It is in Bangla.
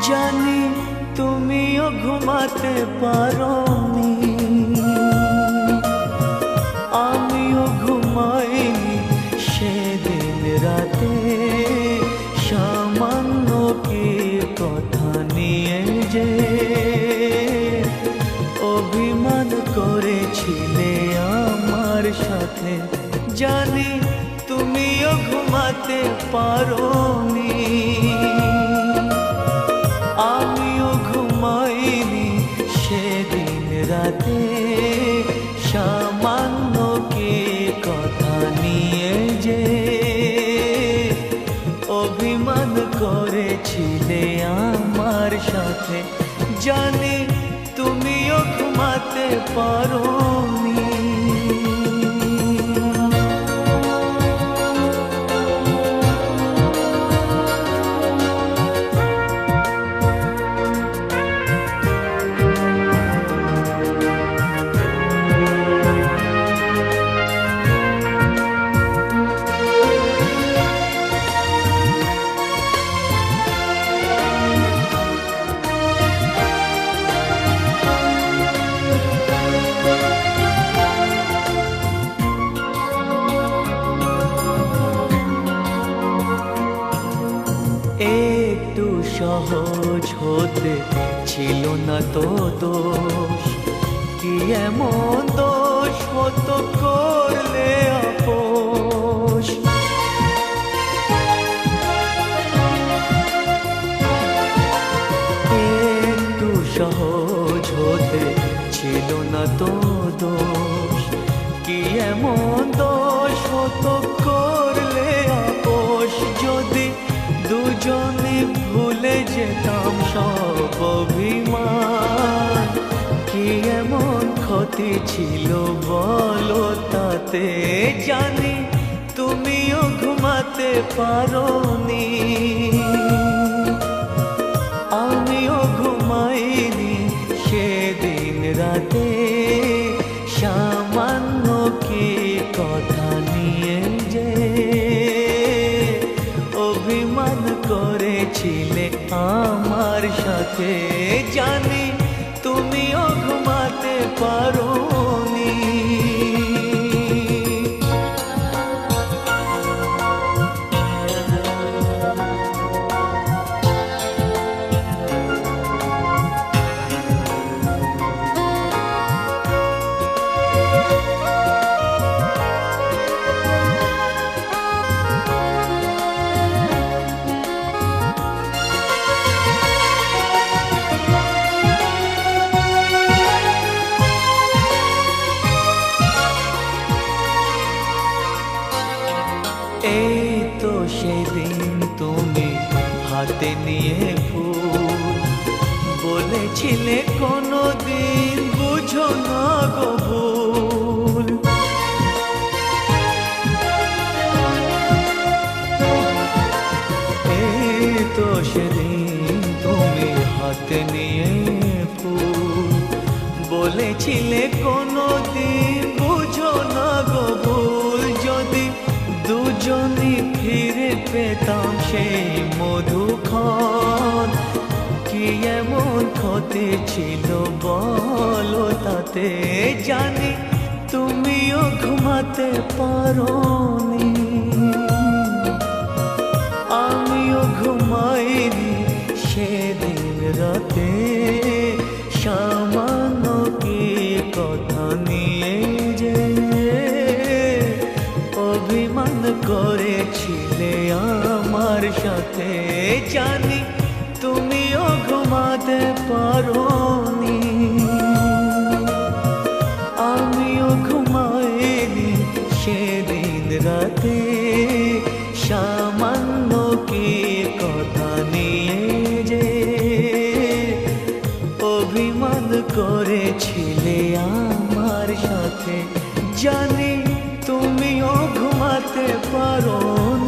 জানি তুমিও ঘুমাতে পারোনি, আমিও ঘুমাইনি সেদিন রাতে। সামান্য কি কথা নিয়ে যে অভিমান করেছিলে আমার সাথে, জানি তুমিও ঘুমাতে পারোনি, আমিও ঘুমাইনি সেদিন রাতে। সামান্য কি কথা নিয়ে যে অভিমান করেছিলে আমার সাথে, জানি তুমিও ঘুমাতে পারোনি। একটু সহজ হতে ছিল না তো দোষ, কি এমন দোষ হতো করলে আপোষ। একটু সহজ হতে ছিল না তো দোষ, কি এমন দোষ হতো করলে আপোষ। যদি দুজনে ভুলে যেতাম সব অভিমান, কি এমন ক্ষতি ছিল বলো তাতে। জানি তুমিও ঘুমাতে পারোনি, আমিও ঘুমাইনি সেদিন রাতে। সামান্য কি কথা নিয়ে যে অভিমান করেছিলে আমার সাথে, জানি তুমিও ঘুমাতে পারোনি। এই তো সেদিন তুমি হাতে নিয়ে ফুল, বলেছিলে কোনোদিন বুঝো না গো ভুল। এই তো সেদিন তুমি হাতে নিয়ে ফুল, বলেছিলে কোনোদিন বুঝো না গো ভুল। যদি দুজনই ফিরে পেতাম সেই মধুক্ষণ, কি এমন ক্ষতি ছিল বলো তাতে। জানি তুমিও ঘুমাতে পারোনি, আমিও ঘুমাইনি সেদিন রাতে। সামান্য কি কথা নিয়ে যে অভিমান করেছিলে আমার সাথে, জানি তুমিও ঘুমাতে পারোনি, আমিও ঘুমাইনি সেদিন রাতে। সামান্য কি কথা নিয়ে যে অভিমান করেছিলে আমার সাথে, জানি তুমিও ঘুমাতে পারোনি।